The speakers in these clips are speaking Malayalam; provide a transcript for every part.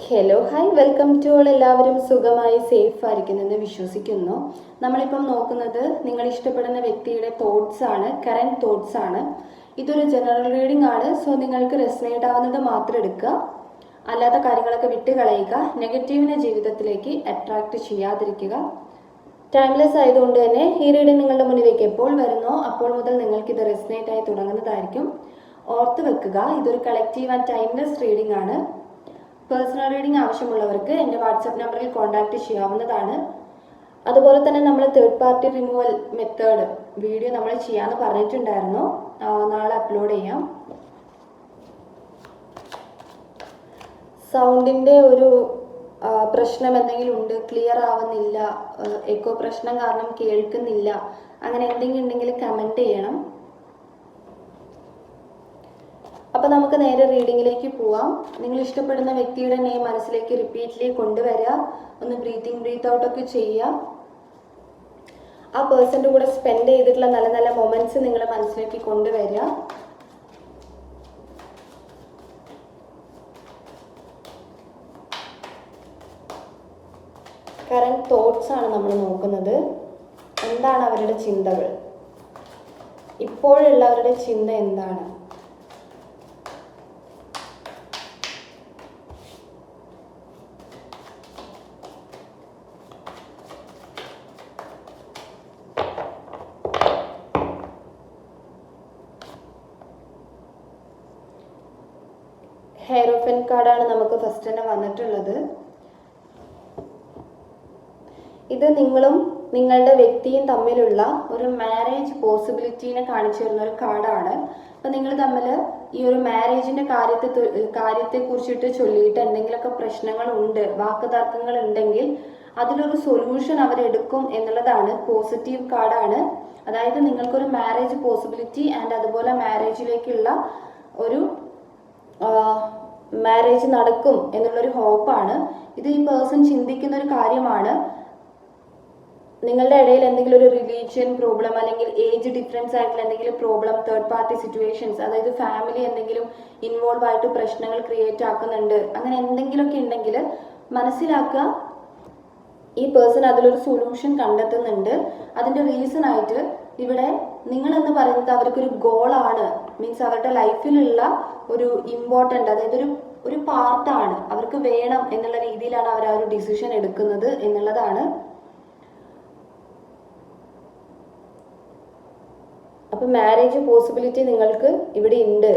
Hello hi welcome to all. എല്ലാവരും സുഖമായി സേഫ് ആയിരിക്കുന്നെന്ന് വിശ്വസിക്കുന്നു. നമ്മളിപ്പം നോക്കുന്നത് നിങ്ങൾ ഇഷ്ടപ്പെടുന്ന വ്യക്തിയുടെ തോട്ട്സ് ആണ്, കറൻറ്റ് തോട്ട്സ് ആണ്. ഇതൊരു ജനറൽ റീഡിംഗ് ആണ്. സോ നിങ്ങൾക്ക് റെസനേറ്റ് ആവുന്നത് മാത്രം എടുക്കുക, അല്ലാത്ത കാര്യങ്ങളൊക്കെ വിട്ട് കളയുക. നെഗറ്റീവിനെ ജീവിതത്തിലേക്ക് അട്രാക്റ്റ് ചെയ്യാതിരിക്കുക. ടൈംലെസ് ആയതുകൊണ്ട് തന്നെ ഈ റീഡിംഗ് നിങ്ങളുടെ മുന്നിലേക്ക് എപ്പോൾ വരുന്നോ അപ്പോൾ മുതൽ നിങ്ങൾക്ക് ഇത് റെസനേറ്റ് ആയി തുടങ്ങുന്നതായിരിക്കും. ഓർത്ത് വെക്കുക, ഇതൊരു കളക്റ്റീവ് ആൻഡ് ടൈംലെസ് റീഡിംഗ് ആണ്. പേഴ്സണൽ റീഡിംഗ് ആവശ്യമുള്ളവർക്ക് എൻ്റെ വാട്സപ്പ് നമ്പറിൽ കോൺടാക്റ്റ് ചെയ്യാവുന്നതാണ്. അതുപോലെ തന്നെ നമ്മൾ third party removal method video നമ്മൾ ചെയ്യാമെന്ന് പറഞ്ഞിട്ടുണ്ടായിരുന്നു. നാളെ അപ്ലോഡ് ചെയ്യാം. സൗണ്ടിൻ്റെ ഒരു പ്രശ്നം എന്തെങ്കിലും ഉണ്ട്, ക്ലിയർ ആവുന്നില്ല, എക്കോ പ്രശ്നം കാരണം കേൾക്കുന്നില്ല, അങ്ങനെ എന്തെങ്കിലും ഉണ്ടെങ്കിൽ കമൻറ്റ് ചെയ്യണം. അപ്പോൾ നമുക്ക് നേരെ റീഡിങ്ങിലേക്ക് പോവാം. നിങ്ങൾ ഇഷ്ടപ്പെടുന്ന വ്യക്തിയുടെ നെയിം മനസ്സിലേക്ക് റിപ്പീറ്റ്ലി കൊണ്ടുവരിക. ഒന്ന് ബ്രീത്ത് ഔട്ടൊക്കെ ചെയ്യുക. ആ പേഴ്സൻ്റെ കൂടെ സ്പെൻഡ് ചെയ്തിട്ടുള്ള നല്ല നല്ല മൊമെൻറ്റ്സ് നിങ്ങൾ മനസ്സിലേക്ക് കൊണ്ടുവരിക. കറൻറ്റ് തോട്ട്സ് ആണ് നമ്മൾ നോക്കുന്നത്. എന്താണ് അവരുടെ ചിന്തകൾ, ഇപ്പോഴുള്ളവരുടെ ചിന്ത എന്താണ്? ഹെയറോഫൻ കാർഡാണ് നമുക്ക് ഫസ്റ്റ് തന്നെ വന്നിട്ടുള്ളത്. ഇത് നിങ്ങളും നിങ്ങളുടെ വ്യക്തിയും തമ്മിലുള്ള ഒരു മാരേജ് പോസിബിലിറ്റീനെ കാണിച്ചു തരുന്ന ഒരു കാർഡാണ്. അപ്പം നിങ്ങൾ തമ്മിൽ ഈ ഒരു മാരേജിൻ്റെ കാര്യത്തെ കുറിച്ചിട്ട് ചൊല്ലിയിട്ട് എന്തെങ്കിലുമൊക്കെ പ്രശ്നങ്ങളുണ്ട്, വാക്കുതർക്കങ്ങൾ ഉണ്ടെങ്കിൽ അതിലൊരു സൊല്യൂഷൻ അവരെടുക്കും എന്നുള്ളതാണ്. പോസിറ്റീവ് കാർഡാണ്. അതായത് നിങ്ങൾക്കൊരു മാരേജ് പോസിബിലിറ്റി ആൻഡ് അതുപോലെ മാരേജിലേക്കുള്ള ഒരു മാരേജ് നടക്കും എന്നുള്ളൊരു ഹോപ്പാണ്. ഇത് ഈ പേഴ്സൺ ചിന്തിക്കുന്ന ഒരു കാര്യമാണ്. നിങ്ങളുടെ ഇടയിൽ എന്തെങ്കിലും ഒരു റിലീജിയൻ പ്രോബ്ലം അല്ലെങ്കിൽ ഏജ് ഡിഫറൻസ് ആയിട്ടുള്ള എന്തെങ്കിലും പ്രോബ്ലം, തേർഡ് പാർട്ടി സിറ്റുവേഷൻസ്, അതായത് ഫാമിലി എന്തെങ്കിലും ഇൻവോൾവ് ആയിട്ട് പ്രശ്നങ്ങൾ ക്രിയേറ്റ് ആക്കുന്നുണ്ട്, അങ്ങനെ എന്തെങ്കിലുമൊക്കെ ഉണ്ടെങ്കിൽ മനസ്സിലാക്കുക ഈ പേഴ്സൺ അതിലൊരു സൊല്യൂഷൻ കണ്ടെത്തുന്നുണ്ട്. അതിൻ്റെ റീസൺ ആയിട്ട് ഇവിടെ നിങ്ങളെന്ന് പറയുന്നത് അവർക്കൊരു ഗോളാണ്. മീൻസ് അവരുടെ ലൈഫിലുള്ള ഒരു ഇമ്പോർട്ടൻ്റ്, അതായത് ഒരു പാർട്ടാണ്, അവർക്ക് വേണം എന്നുള്ള രീതിയിലാണ് അവർ ആ ഒരു ഡിസിഷൻ എടുക്കുന്നത് എന്നുള്ളതാണ്. അപ്പം മാരേജ് പോസിബിലിറ്റി നിങ്ങൾക്ക് ഇവിടെ ഉണ്ട്.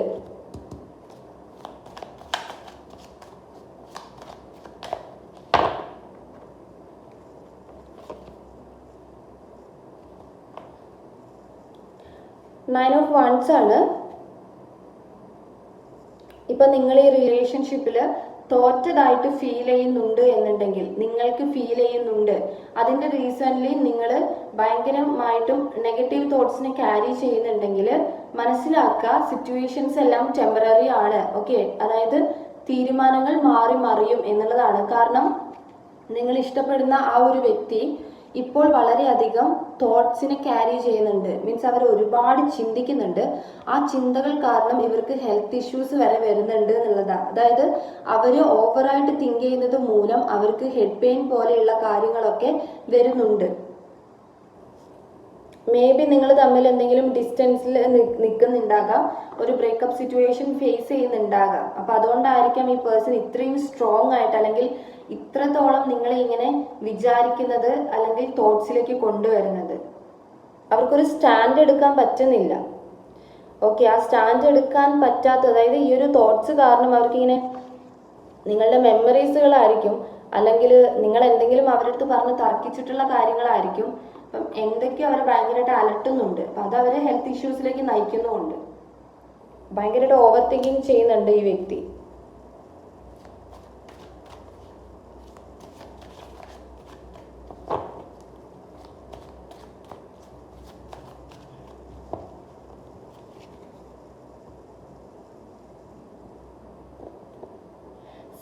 നയൻ ഓഫ് വൺസ് ആണ്. ഇപ്പം നിങ്ങൾ ഈ റിലേഷൻഷിപ്പിൽ തോറ്റതായിട്ട് ഫീൽ ചെയ്യുന്നുണ്ട് എന്നുണ്ടെങ്കിൽ, നിങ്ങൾക്ക് ഫീൽ ചെയ്യുന്നുണ്ട്, അതിൻ്റെ റീസൺലി നിങ്ങൾ ഭയങ്കരമായിട്ടും നെഗറ്റീവ് തോട്ട്സിനെ ക്യാരി ചെയ്യുന്നുണ്ടെങ്കിൽ മനസ്സിലാക്കുക സിറ്റുവേഷൻസ് എല്ലാം ടെമ്പററി ആണ്. ഓക്കെ, അതായത് തീരുമാനങ്ങൾ മാറി മറിയും എന്നുള്ളതാണ്. കാരണം നിങ്ങൾ ഇഷ്ടപ്പെടുന്ന ആ ഒരു വ്യക്തി ഇപ്പോൾ വളരെയധികം തോട്ട്സിനെ ക്യാരി ചെയ്യുന്നുണ്ട്. മീൻസ് അവർ ഒരുപാട് ചിന്തിക്കുന്നുണ്ട്. ആ ചിന്തകൾ കാരണം ഇവർക്ക് ഹെൽത്ത് ഇഷ്യൂസ് വരെ വരുന്നുണ്ട് എന്നുള്ളതാണ്. അതായത് അവർ ഓവറായിട്ട് തിങ്ക് ചെയ്യുന്നത് മൂലം അവർക്ക് ഹെഡ് പെയിൻ പോലെയുള്ള കാര്യങ്ങളൊക്കെ വരുന്നുണ്ട്. മേ ബി നിങ്ങൾ തമ്മിൽ എന്തെങ്കിലും ഡിസ്റ്റൻസിൽ നിൽക്കുന്നുണ്ടാകാം, ഒരു ബ്രേക്കപ്പ് സിറ്റുവേഷൻ ഫേസ് ചെയ്യുന്നുണ്ടാകാം. അപ്പം അതുകൊണ്ടായിരിക്കാം ഈ പേഴ്സൺ ഇത്രയും സ്ട്രോങ് ആയിട്ട് അല്ലെങ്കിൽ ഇത്രത്തോളം നിങ്ങളെ ഇങ്ങനെ വിചാരിക്കുന്നത് അല്ലെങ്കിൽ തോട്ട്സിലേക്ക് കൊണ്ടുവരുന്നത്. അവർക്കൊരു സ്റ്റാൻഡ് എടുക്കാൻ പറ്റുന്നില്ല. ഓക്കെ, ആ സ്റ്റാൻഡ് എടുക്കാൻ പറ്റാത്ത, അതായത് ഈ ഒരു തോട്ട്സ് കാരണം അവർക്കിങ്ങനെ നിങ്ങളുടെ മെമ്മറീസുകളായിരിക്കും, അല്ലെങ്കിൽ നിങ്ങൾ എന്തെങ്കിലും അവരുടെ അടുത്ത് പറഞ്ഞ് തർക്കിച്ചിട്ടുള്ള കാര്യങ്ങളായിരിക്കും. അപ്പം എന്തൊക്കെയോ അവർ ഭയങ്കരമായിട്ട് അലട്ടുന്നുണ്ട്. അപ്പം അത് അവരെ ഹെൽത്ത് ഇഷ്യൂസിലേക്ക് നയിക്കുന്നുമുണ്ട്. ഭയങ്കരമായിട്ട് ഓവർ തിങ്കിങ് ചെയ്യുന്നുണ്ട് ഈ വ്യക്തി.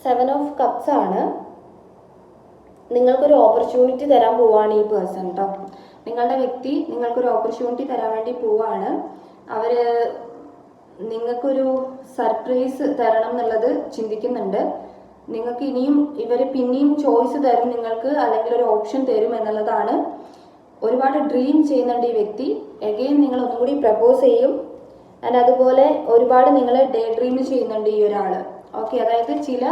സെവൻ ഓഫ് കപ്സ് ആണ്. നിങ്ങൾക്കൊരു ഓപ്പർച്യൂണിറ്റി തരാൻ പോവാണ് ഈ പേഴ്സൺ കേട്ടോ. നിങ്ങളുടെ വ്യക്തി നിങ്ങൾക്കൊരു ഓപ്പർച്യൂണിറ്റി തരാൻ വേണ്ടി പോവാണ്. അവർ നിങ്ങൾക്കൊരു സർപ്രൈസ് തരണം എന്നുള്ളത് ചിന്തിക്കുന്നുണ്ട്. നിങ്ങൾക്ക് ഇനിയും ഇവർ പിന്നെയും ചോയ്സ് തരും നിങ്ങൾക്ക്, അല്ലെങ്കിൽ ഒരു ഓപ്ഷൻ തരും എന്നുള്ളതാണ്. ഒരുപാട് ഡ്രീം ചെയ്യുന്നുണ്ട് ഈ വ്യക്തി. എഗെയിൻ നിങ്ങൾ ഒന്നുകൂടി പ്രപ്പോസ് ചെയ്യും. ആൻഡ് അതുപോലെ ഒരുപാട് നിങ്ങൾ ഡേ ഡ്രീം ചെയ്യുന്നുണ്ട് ഈ ഒരാൾ. ഓക്കെ, അതായത് ചില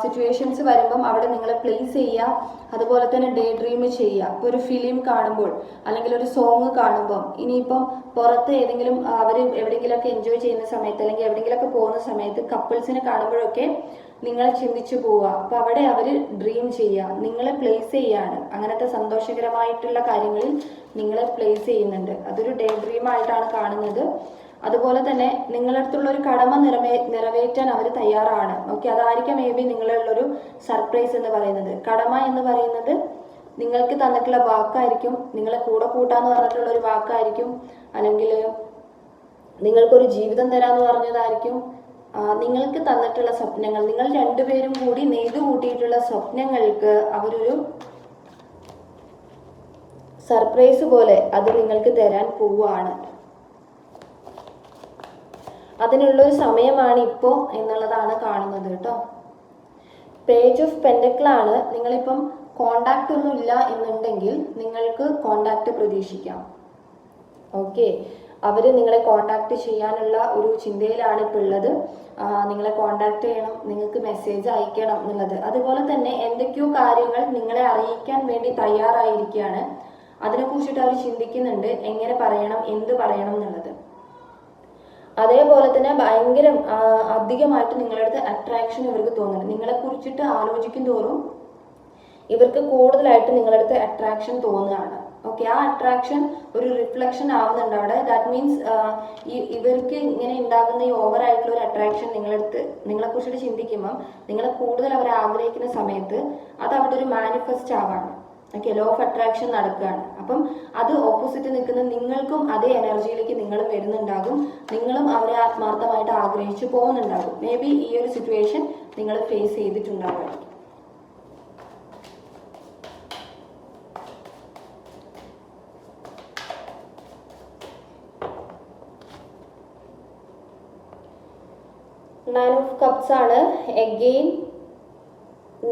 സിറ്റുവേഷൻസ് വരുമ്പം അവിടെ നിങ്ങൾ പ്ലേസ് ചെയ്യുക, അതുപോലെ തന്നെ ഡേ ഡ്രീം ചെയ്യുക. ഇപ്പോൾ ഒരു ഫിലിം കാണുമ്പോൾ അല്ലെങ്കിൽ ഒരു സോങ് കാണുമ്പം, ഇനിയിപ്പം പുറത്ത് ഏതെങ്കിലും അവർ എവിടെയെങ്കിലുമൊക്കെ എൻജോയ് ചെയ്യുന്ന സമയത്ത് അല്ലെങ്കിൽ എവിടെയെങ്കിലുമൊക്കെ പോകുന്ന സമയത്ത് കപ്പിൾസിനെ കാണുമ്പോഴൊക്കെ നിങ്ങളെ ചിന്തിച്ചു പോവുക. അപ്പം അവിടെ അവർ ഡ്രീം ചെയ്യുക, നിങ്ങളെ പ്ലേസ് ചെയ്യാണ്. അങ്ങനത്തെ സന്തോഷകരമായിട്ടുള്ള കാര്യങ്ങളിൽ നിങ്ങളെ പ്ലേസ് ചെയ്യുന്നുണ്ട്. അതൊരു ഡേ ഡ്രീം ആയിട്ടാണ് കാണുന്നത്. അതുപോലെ തന്നെ നിങ്ങളുടെ അടുത്തുള്ള ഒരു കടമ നിറവേറ്റാൻ അവർ തയ്യാറാണ്. ഓക്കെ, അതായിരിക്കാം മേ ബി നിങ്ങളുള്ളൊരു സർപ്രൈസ് എന്ന് പറയുന്നത്. കടമ എന്ന് പറയുന്നത് നിങ്ങൾക്ക് തന്നിട്ടുള്ള വാക്കായിരിക്കും, നിങ്ങളെ കൂടെ കൂട്ടാന്ന് പറഞ്ഞിട്ടുള്ള ഒരു വാക്കായിരിക്കും, അല്ലെങ്കിൽ നിങ്ങൾക്കൊരു ജീവിതം തരാമെന്ന് പറഞ്ഞതായിരിക്കും. നിങ്ങൾക്ക് തന്നിട്ടുള്ള സ്വപ്നങ്ങൾ, നിങ്ങൾ രണ്ടുപേരും കൂടി നെയ്തു കൂട്ടിയിട്ടുള്ള സ്വപ്നങ്ങൾക്ക് അവരൊരു സർപ്രൈസ് പോലെ അത് നിങ്ങൾക്ക് തരാൻ പോവുകയാണ്. അതിനുള്ളൊരു സമയമാണ് ഇപ്പോൾ എന്നുള്ളതാണ് കാണുന്നത് കേട്ടോ. പേജ് ഓഫ് പെൻഡക്കിളാണ്. നിങ്ങളിപ്പം കോണ്ടാക്റ്റ് ഒന്നും ഇല്ല എന്നുണ്ടെങ്കിൽ നിങ്ങൾക്ക് കോണ്ടാക്റ്റ് പ്രതീക്ഷിക്കാം. ഓക്കെ, അവർ നിങ്ങളെ കോണ്ടാക്ട് ചെയ്യാനുള്ള ഒരു ചിന്തയിലാണ് ഇപ്പോൾ ഉള്ളത്. നിങ്ങളെ കോണ്ടാക്ട് ചെയ്യണം, നിങ്ങൾക്ക് മെസ്സേജ് അയക്കണം എന്നുള്ളത്. അതുപോലെ തന്നെ എന്തൊക്കെയോ കാര്യങ്ങൾ നിങ്ങളെ അറിയിക്കാൻ വേണ്ടി തയ്യാറായിരിക്കുകയാണ്. അതിനെക്കുറിച്ചിട്ട് അവർ ചിന്തിക്കുന്നുണ്ട്, എങ്ങനെ പറയണം, എന്ത് പറയണം എന്നുള്ളത്. അതേപോലെ തന്നെ ഭയങ്കര അധികമായിട്ട് നിങ്ങളുടെ അടുത്ത് അട്രാക്ഷൻ ഇവർക്ക് തോന്നുന്നുണ്ട്. നിങ്ങളെ കുറിച്ചിട്ട് ആലോചിക്കും തോറും ഇവർക്ക് കൂടുതലായിട്ട് നിങ്ങളുടെ അടുത്ത് അട്രാക്ഷൻ തോന്നുകയാണ്. ഓക്കെ, ആ അട്രാക്ഷൻ ഒരു റിഫ്ലക്ഷൻ ആവുന്നുണ്ട് അവിടെ. ദാറ്റ് മീൻസ് ഇവർക്ക് ഇങ്ങനെ ഉണ്ടാകുന്ന ഈ ഓവർ ആയിട്ടുള്ള ഒരു അട്രാക്ഷൻ നിങ്ങളെ കുറിച്ചിട്ട് ചിന്തിക്കുമ്പം നിങ്ങളെ കൂടുതൽ അവർ ആഗ്രഹിക്കുന്ന സമയത്ത് അത് അവിടെ ഒരു മാനിഫെസ്റ്റ് ആവാണ്. ഓക്കെ, ലോ ഓഫ് അട്രാക്ഷൻ നടക്കുകയാണ്. അപ്പം അത് ഓപ്പോസിറ്റ് നിൽക്കുന്ന നിങ്ങൾക്കും അതേ എനർജിയിലേക്ക് നിങ്ങളും വരുന്നുണ്ടാകും. നിങ്ങളും അവരെ ആത്മാർത്ഥമായിട്ട് ആഗ്രഹിച്ചു പോകുന്നുണ്ടാകും. മേ ബി ഈ ഒരു സിറ്റുവേഷൻ നിങ്ങൾ ഫേസ് ചെയ്തിട്ടുണ്ടാകും. നയൻ ഓഫ് കപ്സ് ആണ്. എഗെയിൻ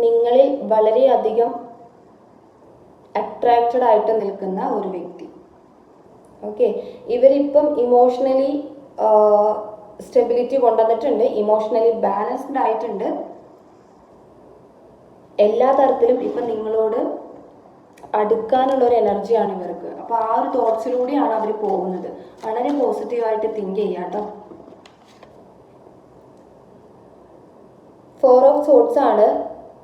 നിങ്ങളിൽ വളരെയധികം അട്രാക്റ്റഡ് ആയിട്ട് നിൽക്കുന്ന ഒരു വ്യക്തി. ഓക്കെ, ഇവരിപ്പം ഇമോഷണലി സ്റ്റെബിലിറ്റി കൊണ്ടുവന്നിട്ടുണ്ട്, ഇമോഷണലി ബാലൻസ്ഡ് ആയിട്ടുണ്ട്. എല്ലാ തരത്തിലും ഇപ്പം നിങ്ങളോട് അടുക്കാനുള്ള ഒരു എനർജിയാണ് ഇവർക്ക്. അപ്പോൾ ആ ഒരു തോട്ട്സിലൂടെയാണ് അവർ പോകുന്നത്. വളരെ പോസിറ്റീവായിട്ട് തിങ്ക് ചെയ്യാം കേട്ടോ. 4 ഓഫ് സോർട്സ് ആണ്.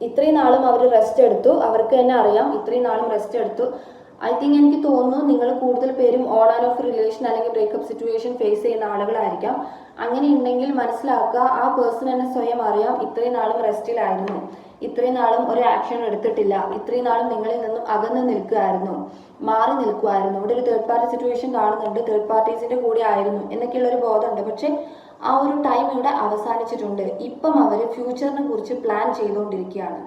ഇത്രയും നാളും അവർ റെസ്റ്റ് എടുത്തു, അവർക്ക് തന്നെ അറിയാം ഇത്രയും നാളും റെസ്റ്റ് എടുത്തു. ഐ തിങ്ക് എനിക്ക് തോന്നുന്നു നിങ്ങൾ കൂടുതൽ പേരും ഓൺ ആൻഡ് ഓഫ് റിലേഷൻ അല്ലെങ്കിൽ ബ്രേക്കപ്പ് സിറ്റുവേഷൻ ഫേസ് ചെയ്യുന്ന ആളുകളായിരിക്കാം. അങ്ങനെ ഉണ്ടെങ്കിൽ മനസ്സിലാക്കുക, ആ പേഴ്സൺ തന്നെ സ്വയം അറിയാം ഇത്രയും നാളും റെസ്റ്റിലായിരുന്നു, ഇത്രയും നാളും ഒരു ആക്ഷൻ എടുത്തിട്ടില്ല, ഇത്രയും നാളും നിങ്ങളിൽ നിന്നും അകന്ന് നിൽക്കുകയായിരുന്നു, മാറി നിൽക്കുമായിരുന്നു. ഇവിടെ ഒരു തേർഡ് പാർട്ടി സിറ്റുവേഷൻ കാണുന്നുണ്ട്, തേർഡ് പാർട്ടീസിന്റെ കൂടെ ആയിരുന്നു എന്നൊക്കെയുള്ളൊരു ബോധമുണ്ട്. പക്ഷെ ആ ഒരു ടൈം ഇവിടെ അവസാനിച്ചിട്ടുണ്ട്. ഇപ്പം അവർ ഫ്യൂച്ചറിനെ കുറിച്ച് പ്ലാൻ ചെയ്തുകൊണ്ടിരിക്കുകയാണ്.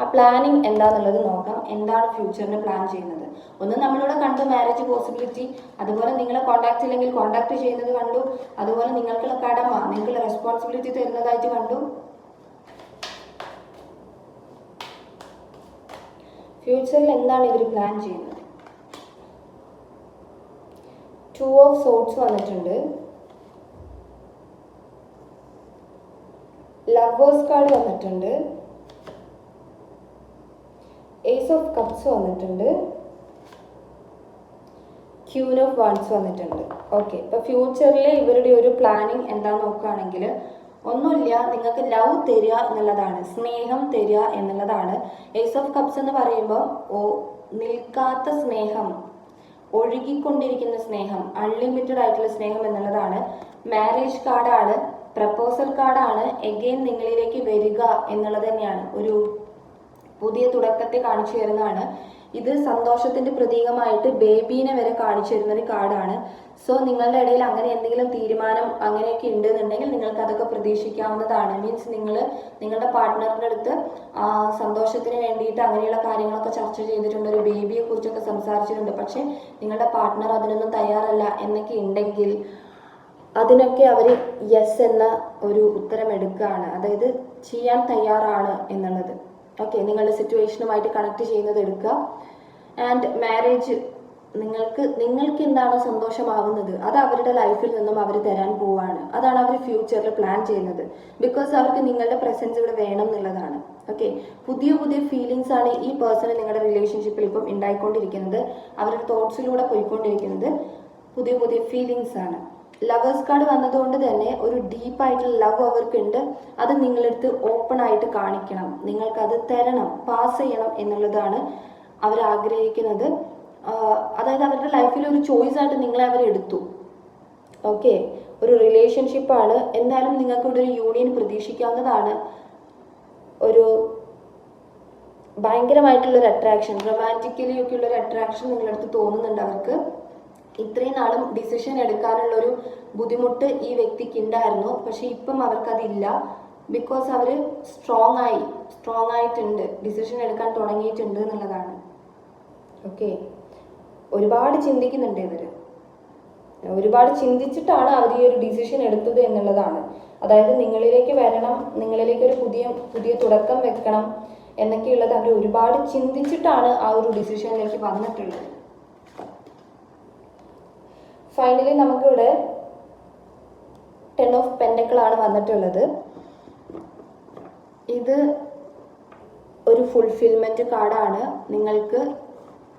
ആ പ്ലാനിങ് എന്താണെന്നുള്ളത് നോക്കാം. എന്താണ് ഫ്യൂച്ചറിന് പ്ലാൻ ചെയ്യുന്നത്? ഒന്ന് നമ്മളിവിടെ കണ്ടു മാരേജ് പോസിബിലിറ്റി, അതുപോലെ നിങ്ങളെ കോണ്ടാക്ട് ഇല്ലെങ്കിൽ കോണ്ടാക്ട് ചെയ്യുന്നത് കണ്ടു, അതുപോലെ നിങ്ങൾക്കുള്ള കടമ, നിങ്ങൾക്കുള്ള റെസ്പോൺസിബിലിറ്റി തരുന്നതായിട്ട് കണ്ടു. ഫ്യൂച്ചറിൽ എന്താണ് ഇവർ പ്ലാൻ ചെയ്യുന്നത്? 2 ഓഫ് സോർട്സ് വന്നിട്ടുണ്ട്, ലവേഴ്സ് കാർഡ് വന്നിട്ടുണ്ട്, ഏസ് ഓഫ് കപ്സ് വന്നിട്ടുണ്ട്, ക്യൂൻ ഓഫ് വാൻഡ്സ് വന്നിട്ടുണ്ട്. ഓക്കെ, ഇപ്പോൾ ഫ്യൂച്ചറിൽ ഇവരുടെ ഒരു പ്ലാനിങ് എന്താണെന്ന് നോക്കുകയാണെങ്കിൽ ഒന്നുമില്ല, നിങ്ങൾക്ക് ലവ് തരിക എന്നുള്ളതാണ്, സ്നേഹം തരിക എന്നുള്ളതാണ്. ഏസ് ഓഫ് കപ്സ് എന്ന് പറയുമ്പോൾ നിൽക്കാത്ത സ്നേഹം, ഒഴുകിക്കൊണ്ടിരിക്കുന്ന സ്നേഹം, അൺലിമിറ്റഡ് ആയിട്ടുള്ള സ്നേഹം എന്നുള്ളതാണ്. മാരേജ് കാർഡാണ്, പ്രപ്പോസൽ കാർഡാണ്. എഗെയിൻ നിങ്ങളിലേക്ക് വരിക എന്നുള്ളത് തന്നെയാണ്, ഒരു പുതിയ തുടക്കത്തെ കാണിച്ചു തരുന്നതാണ്. ഇത് സന്തോഷത്തിന്റെ പ്രതീകമായിട്ട് ബേബീനെ വരെ കാണിച്ചു തരുന്ന ഒരു കാർഡാണ്. സോ നിങ്ങളുടെ ഇടയിൽ അങ്ങനെ എന്തെങ്കിലും തീരുമാനം അങ്ങനെയൊക്കെ ഉണ്ടെന്നുണ്ടെങ്കിൽ നിങ്ങൾക്ക് അതൊക്കെ പ്രതീക്ഷിക്കാവുന്നതാണ്. മീൻസ് നിങ്ങളുടെ പാർട്ട്ണറിൻ്റെ അടുത്ത് സന്തോഷത്തിന് വേണ്ടിയിട്ട് അങ്ങനെയുള്ള കാര്യങ്ങളൊക്കെ ചർച്ച ചെയ്തിട്ടുണ്ട്, ഒരു ബേബിയെ കുറിച്ചൊക്കെ സംസാരിച്ചിട്ടുണ്ട്. പക്ഷെ നിങ്ങളുടെ പാർട്ട്ണർ അതിനൊന്നും തയ്യാറല്ല എന്നൊക്കെ ഉണ്ടെങ്കിൽ അതിനൊക്കെ അവർ യെസ് എന്ന ഒരു ഉത്തരം എടുക്കുകയാണ്. അതായത് ചെയ്യാൻ തയ്യാറാണ് എന്നുള്ളത്. ഓക്കെ, നിങ്ങളുടെ സിറ്റുവേഷനുമായിട്ട് കണക്ട് ചെയ്യുന്നത് എടുക്കുക. ആൻഡ് മാരേജ് നിങ്ങൾക്ക് എന്താണോ സന്തോഷമാവുന്നത് അത് അവരുടെ ലൈഫിൽ നിന്നും അവർ തരാൻ പോവാണ്. അതാണ് അവർ ഫ്യൂച്ചറിൽ പ്ലാൻ ചെയ്യുന്നത്. ബിക്കോസ് അവർക്ക് നിങ്ങളുടെ പ്രസൻസ് ഇവിടെ വേണം എന്നുള്ളതാണ്. ഓക്കെ, പുതിയ പുതിയ ഫീലിങ്സ് ആണ് ഈ പേഴ്സണ് നിങ്ങളുടെ റിലേഷൻഷിപ്പിൽ ഇപ്പം ഉണ്ടായിക്കൊണ്ടിരിക്കുന്നത്. അവരുടെ തോട്ട്സിലൂടെ പോയിക്കൊണ്ടിരിക്കുന്നത് പുതിയ പുതിയ ഫീലിങ്സ് ആണ്. ലവേഴ്സ് കാർഡ് വന്നതുകൊണ്ട് തന്നെ ഒരു ഡീപ്പായിട്ടുള്ള ലവ് അവർക്കുണ്ട്. അത് നിങ്ങളടുത്ത് ഓപ്പൺ ആയിട്ട് കാണിക്കണം, നിങ്ങൾക്കത് തരണം, പാസ് ചെയ്യണം എന്നുള്ളതാണ് അവർ ആഗ്രഹിക്കുന്നത്. അതായത് അവരുടെ ലൈഫിൽ ഒരു ചോയ്സ് ആയിട്ട് നിങ്ങളെ അവർ എടുത്തു. ഓക്കെ, ഒരു റിലേഷൻഷിപ്പാണ്. എന്തായാലും നിങ്ങൾക്ക് ഇവിടെ ഒരു യൂണിയൻ പ്രതീക്ഷിക്കാവുന്നതാണ്. ഒരു ഭയങ്കരമായിട്ടുള്ളൊരു അട്രാക്ഷൻ, റൊമാൻറ്റിക്കലി ഒക്കെ ഉള്ളൊരു അട്രാക്ഷൻ നിങ്ങളടുത്ത് തോന്നുന്നുണ്ട് അവർക്ക്. ഇത്രയും നാളും ഡിസിഷൻ എടുക്കാനുള്ളൊരു ബുദ്ധിമുട്ട് ഈ വ്യക്തിക്ക് ഉണ്ടായിരുന്നു. പക്ഷെ ഇപ്പം അവർക്കതില്ല. ബിക്കോസ് അവർ സ്ട്രോങ് ആയിട്ടുണ്ട്, ഡിസിഷൻ എടുക്കാൻ തുടങ്ങിയിട്ടുണ്ട് എന്നുള്ളതാണ്. ഓക്കെ, ഒരുപാട് ചിന്തിക്കുന്നുണ്ട് ഇവർ. ഒരുപാട് ചിന്തിച്ചിട്ടാണ് അവർ ഈ ഒരു ഡിസിഷൻ എടുത്തത് എന്നുള്ളതാണ്. അതായത് നിങ്ങളിലേക്ക് വരണം, നിങ്ങളിലേക്ക് ഒരു പുതിയ തുടക്കം വെക്കണം എന്നൊക്കെയുള്ളത് അവർ ഒരുപാട് ചിന്തിച്ചിട്ടാണ് ആ ഒരു ഡിസിഷനിലേക്ക് വന്നിട്ടുള്ളത്. ഫൈനലി നമുക്കിവിടെ 10 ഓഫ് പെൻഡക്കിൾ ആണ് വന്നിട്ടുള്ളത്. ഇത് ഒരു ഫുൾഫിൽമെന്റ് കാർഡാണ്. നിങ്ങൾക്ക്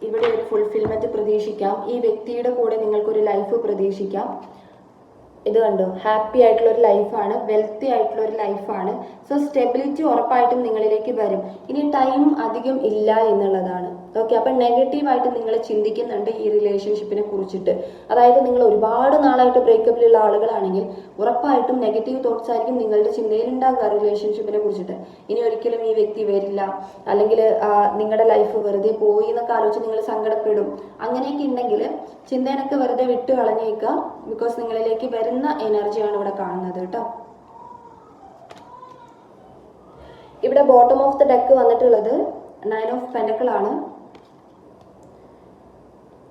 ഇവിടെ ഒരു ഫുൾഫിൽമെന്റ് പ്രതീക്ഷിക്കാം. ഈ വ്യക്തിയുടെ കൂടെ നിങ്ങൾക്കൊരു ലൈഫ് പ്രതീക്ഷിക്കാം. ഇത് കണ്ടോ, ഹാപ്പി ആയിട്ടുള്ള ഒരു ലൈഫാണ്, വെൽത്തി ആയിട്ടുള്ള ഒരു ലൈഫാണ്. സോ സ്റ്റെബിലിറ്റി ഉറപ്പായിട്ടും നിങ്ങളിലേക്ക് വരും. ഇനി ടൈം അധികം ഇല്ല എന്നുള്ളതാണ്. ഓക്കെ, അപ്പം നെഗറ്റീവായിട്ട് നിങ്ങൾ ചിന്തിക്കുന്നുണ്ട് ഈ റിലേഷൻഷിപ്പിനെ കുറിച്ചിട്ട്. അതായത് നിങ്ങൾ ഒരുപാട് നാളായിട്ട് ബ്രേക്കപ്പിലുള്ള ആളുകളാണെങ്കിൽ ഉറപ്പായിട്ടും നെഗറ്റീവ് തോട്ട്സ് ആയിരിക്കും നിങ്ങളുടെ ചിന്തയിൽ ഉണ്ടാകുക റിലേഷൻഷിപ്പിനെ കുറിച്ചിട്ട്. ഇനി ഒരിക്കലും ഈ വ്യക്തി വരില്ല, അല്ലെങ്കിൽ നിങ്ങളുടെ ലൈഫ് വെറുതെ പോയി എന്നൊക്കെ ആലോചിച്ച് നിങ്ങൾ സങ്കടപ്പെടും. അങ്ങനെയൊക്കെ ഉണ്ടെങ്കിൽ ചിന്തേനൊക്കെ വെറുതെ വിട്ട് കളഞ്ഞേക്കുക. ബിക്കോസ് നിങ്ങളിലേക്ക് വരുന്ന എനർജിയാണ് ഇവിടെ കാണുന്നത് കേട്ടോ. ഇവിടെ ബോട്ടം ഓഫ് ദ ഡെക്ക് വന്നിട്ടുള്ളത് 9 ഓഫ് പെൻഡക്കിൾ ആണ്.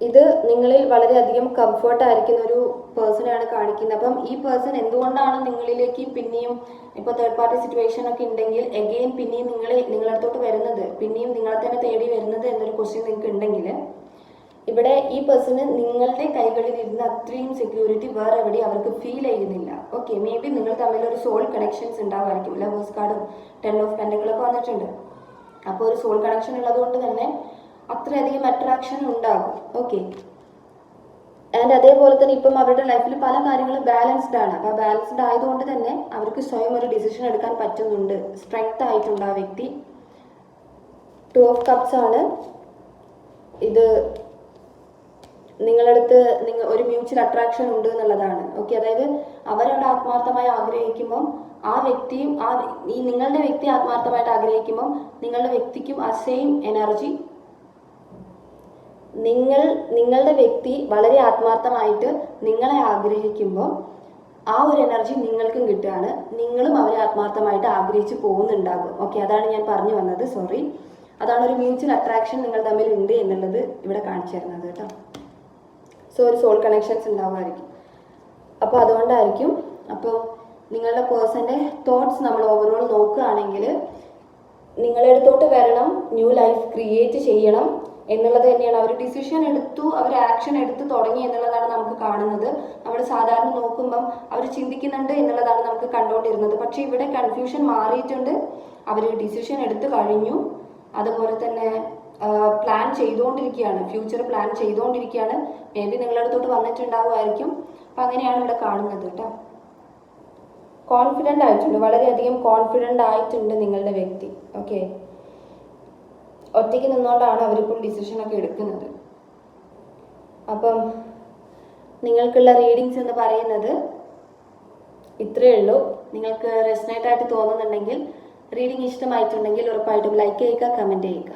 ഇത് നിങ്ങളിൽ വളരെയധികം കംഫർട്ട് ആയിരിക്കുന്ന ഒരു പേഴ്സണെയാണ് കാണിക്കുന്നത്. അപ്പം ഈ പേഴ്സൺ എന്തുകൊണ്ടാണ് നിങ്ങളിലേക്ക് പിന്നെയും ഇപ്പോൾ തേർഡ് പാർട്ടി സിറ്റുവേഷൻ ഒക്കെ ഉണ്ടെങ്കിൽ എഗെയിൻ പിന്നെയും നിങ്ങളുടെ അടുത്തോട്ട് വരുന്നത്, പിന്നെയും നിങ്ങളെ തന്നെ തേടി വരുന്നത് എന്നൊരു ക്വസ്റ്റ്യൻ നിങ്ങൾക്ക് ഉണ്ടെങ്കിൽ ഇവിടെ ഈ പേഴ്സണ് നിങ്ങളുടെ കൈകളിൽ ഇരുന്ന് അത്രയും സെക്യൂരിറ്റി വേറെ എവിടെ അവർക്ക് ഫീൽ ചെയ്യുന്നില്ല. ഓക്കെ, മേ ബി നിങ്ങൾ തമ്മിൽ ഒരു സോൾ കണക്ഷൻസ് ഉണ്ടാകുമായിരിക്കും. ലവേഴ്സ് കാർഡും 10 ഓഫ് പെൻഡക്കിളൊക്കെ വന്നിട്ടുണ്ട്. അപ്പോൾ ഒരു സോൾ കണക്ഷൻ ഉള്ളത് കൊണ്ട് തന്നെ അത്രയധികം അട്രാക്ഷൻ ഉണ്ടാകും. ഓക്കെ, ആൻഡ് അതേപോലെ തന്നെ ഇപ്പം അവരുടെ ലൈഫിൽ പല കാര്യങ്ങളും ബാലൻസ്ഡ് ആണ്. അപ്പോൾ ബാലൻസ്ഡ് ആയതുകൊണ്ട് തന്നെ അവർക്ക് സ്വയം ഒരു ഡിസിഷൻ എടുക്കാൻ പറ്റുന്നുണ്ട്. സ്ട്രെങ്ത് ആയിട്ടുണ്ട് ആ വ്യക്തി. 2 ഓഫ് കപ്സ് ആണ്. ഇത് നിങ്ങളടുത്ത് ഒരു മ്യൂച്വൽ അട്രാക്ഷൻ ഉണ്ട് എന്നുള്ളതാണ്. ഓക്കെ, അതായത് അവരവിടെ ആത്മാർത്ഥമായി ആഗ്രഹിക്കുമ്പം ആ വ്യക്തിയും നിങ്ങളുടെ വ്യക്തി ആത്മാർത്ഥമായിട്ട് ആഗ്രഹിക്കുമ്പം നിങ്ങളുടെ വ്യക്തിക്കും ആ സെയിം എനർജി, നിങ്ങളുടെ വ്യക്തി വളരെ ആത്മാർത്ഥമായിട്ട് നിങ്ങളെ ആഗ്രഹിക്കുമ്പോൾ ആ ഒരു എനർജി നിങ്ങൾക്കും കിട്ടുകയാണ്. നിങ്ങളും അവരെ ആത്മാർത്ഥമായിട്ട് ആഗ്രഹിച്ച് പോകുന്നുണ്ടാകും. ഓക്കെ, അതാണ് ഞാൻ പറഞ്ഞു വന്നത്. സോറി, അതാണ് ഒരു മ്യൂച്വൽ അട്രാക്ഷൻ നിങ്ങൾ തമ്മിൽ ഉണ്ട് എന്നുള്ളത് ഇവിടെ കാണിച്ചു തരുന്നത് കേട്ടോ. സോ ഒരു സോൾ കണക്ഷൻസ് ഉണ്ടാവുമായിരിക്കും. അപ്പോൾ അതുകൊണ്ടായിരിക്കും. അപ്പോൾ നിങ്ങളുടെ പേഴ്സൻ്റെ തോട്ട്സ് നമ്മൾ ഓവറോൾ നോക്കുകയാണെങ്കിൽ നിങ്ങളുടെ അടുത്തോട്ട് വരണം, ന്യൂ ലൈഫ് ക്രിയേറ്റ് ചെയ്യണം എന്നുള്ളത് തന്നെയാണ്. അവർ ഡിസിഷൻ എടുത്തു, അവർ ആക്ഷൻ എടുത്ത് തുടങ്ങി എന്നുള്ളതാണ് നമുക്ക് കാണുന്നത്. നമ്മൾ സാധാരണ നോക്കുമ്പം അവർ ചിന്തിക്കുന്നുണ്ട് എന്നുള്ളതാണ് നമുക്ക് കണ്ടുകൊണ്ടിരുന്നത്. പക്ഷേ ഇവിടെ കൺഫ്യൂഷൻ മാറിയിട്ടുണ്ട്. അവർ ഡിസിഷൻ എടുത്ത് കഴിഞ്ഞു. അതുപോലെ തന്നെ പ്ലാൻ ചെയ്തുകൊണ്ടിരിക്കുകയാണ്, ഫ്യൂച്ചർ പ്ലാൻ ചെയ്തുകൊണ്ടിരിക്കുകയാണ്. മേ ബി നിങ്ങളുടെ അടുത്തോട്ട് വന്നിട്ടുണ്ടാവുമായിരിക്കും. അപ്പം അങ്ങനെയാണ് ഇവിടെ കാണുന്നത് കേട്ടോ. കോൺഫിഡൻ്റ് ആയിട്ടുണ്ട്, വളരെയധികം കോൺഫിഡൻ്റ് ആയിട്ടുണ്ട് നിങ്ങളുടെ വ്യക്തി. ഓക്കെ, ഒറ്റയ്ക്ക് നിന്നുകൊണ്ടാണ് അവരിപ്പോൾ ഡിസിഷനൊക്കെ എടുക്കുന്നത്. അപ്പം നിങ്ങൾക്കുള്ള റീഡിങ്സ് എന്ന് പറയുന്നത് ഇത്രയേ ഉള്ളൂ. നിങ്ങൾക്ക് റെസനേറ്റ് ആയിട്ട് തോന്നുന്നുണ്ടെങ്കിൽ, റീഡിങ് ഇഷ്ടമായിട്ടുണ്ടെങ്കിൽ ഉറപ്പായിട്ടും ലൈക്ക് ചെയ്യുക, കമൻറ്റ് ചെയ്യുക.